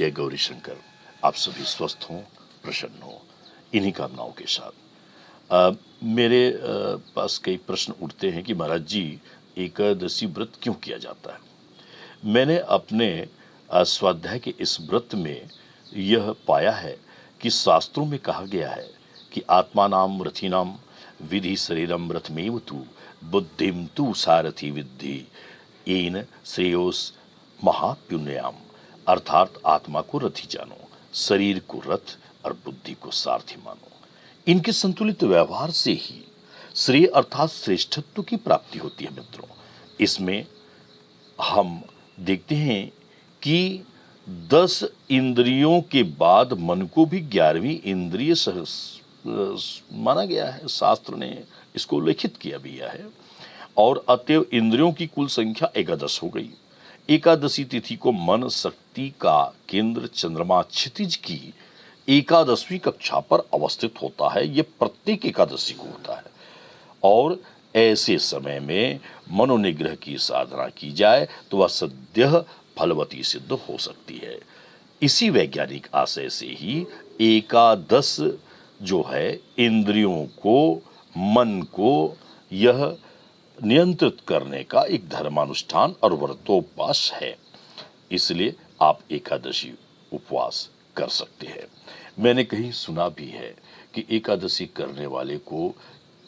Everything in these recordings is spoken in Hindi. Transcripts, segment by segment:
जय गौरी शंकर। आप सभी स्वस्थ हों, प्रसन्न हों, इन्हीं कामनाओं के साथ मेरे पास कई प्रश्न उठते हैं कि महाराज जी, एकादशी व्रत क्यों किया जाता है। मैंने अपने स्वाध्याय के इस व्रत में यह पाया है कि शास्त्रों में कहा गया है कि आत्मानाम रथिनाम विधि शरीरम रथमेव तु बुद्धिम तु सारथी विद्धि येन श्रेयोस महापुण्याम। अर्थात आत्मा को रथी जानो, शरीर को रथ और बुद्धि को सारथी मानो। इनके संतुलित व्यवहार से ही श्रेय अर्थात श्रेष्ठत्व की प्राप्ति होती है। मित्रों, इसमें हम देखते हैं कि 10 इंद्रियों के बाद मन को भी 11वीं इंद्रिय माना गया है। शास्त्र ने इसको लिखित किया भी है और अतएव इंद्रियों की कुल संख्या 11 हो गई। एकादशी तिथि को मन शक्ति का केंद्र चंद्रमा क्षितिज की एकादशवीं कक्षा पर अवस्थित होता है। यह प्रत्येक एकादशी को होता है और ऐसे समय में मनोनिग्रह की साधना की जाए तो वह सद्य फलवती सिद्ध हो सकती है। इसी वैज्ञानिक आशय से ही एकादश जो है इंद्रियों को, मन को यह नियंत्रित करने का एक धर्मानुष्ठान और व्रतोपवास है। इसलिए आप एकादशी उपवास कर सकते हैं। मैंने कहीं सुना भी है कि एकादशी करने वाले को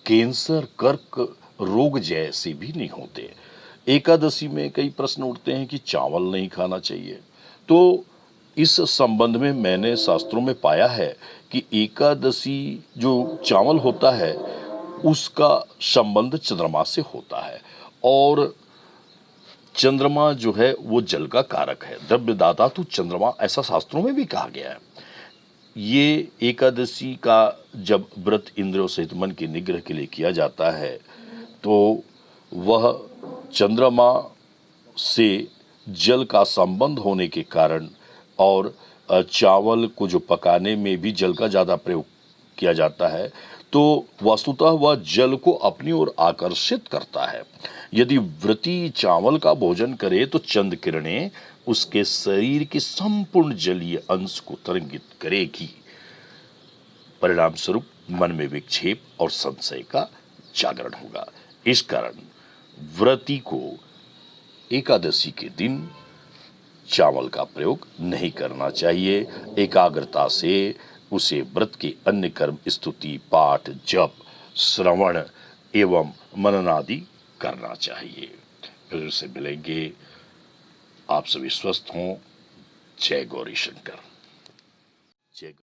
कैंसर, कर्क रोग जैसे भी नहीं होते। एकादशी में कई प्रश्न उठते हैं कि चावल नहीं खाना चाहिए। तो इस संबंध में मैंने शास्त्रों में पाया है कि एकादशी जो चावल होता है उसका संबंध चंद्रमा से होता है और चंद्रमा जो है वो जल का कारक है, द्रव्यदाता तो चंद्रमा, ऐसा शास्त्रों में भी कहा गया है। ये एकादशी का जब व्रत इंद्रियों सहित मन के निग्रह के लिए किया जाता है तो वह चंद्रमा से जल का संबंध होने के कारण और चावल को जो पकाने में भी जल का ज्यादा प्रयोग किया जाता है तो वस्तुतः वह जल को अपनी ओर आकर्षित करता है। यदि व्रती चावल का भोजन करे तो चंद्र किरणें उसके शरीर के संपूर्ण जलीय अंश को तरंगित करेगी। परिणाम स्वरूप मन में विक्षेप और संशय का जागरण होगा। इस कारण व्रती को एकादशी के दिन चावल का प्रयोग नहीं करना चाहिए। एकाग्रता से उसे व्रत के अन्य कर्म, स्तुति, पाठ, जप, श्रवण एवं मनन आदि करना चाहिए। फिर से मिलेंगे। आप सभी स्वस्थ हों। जय गौरी शंकर। जय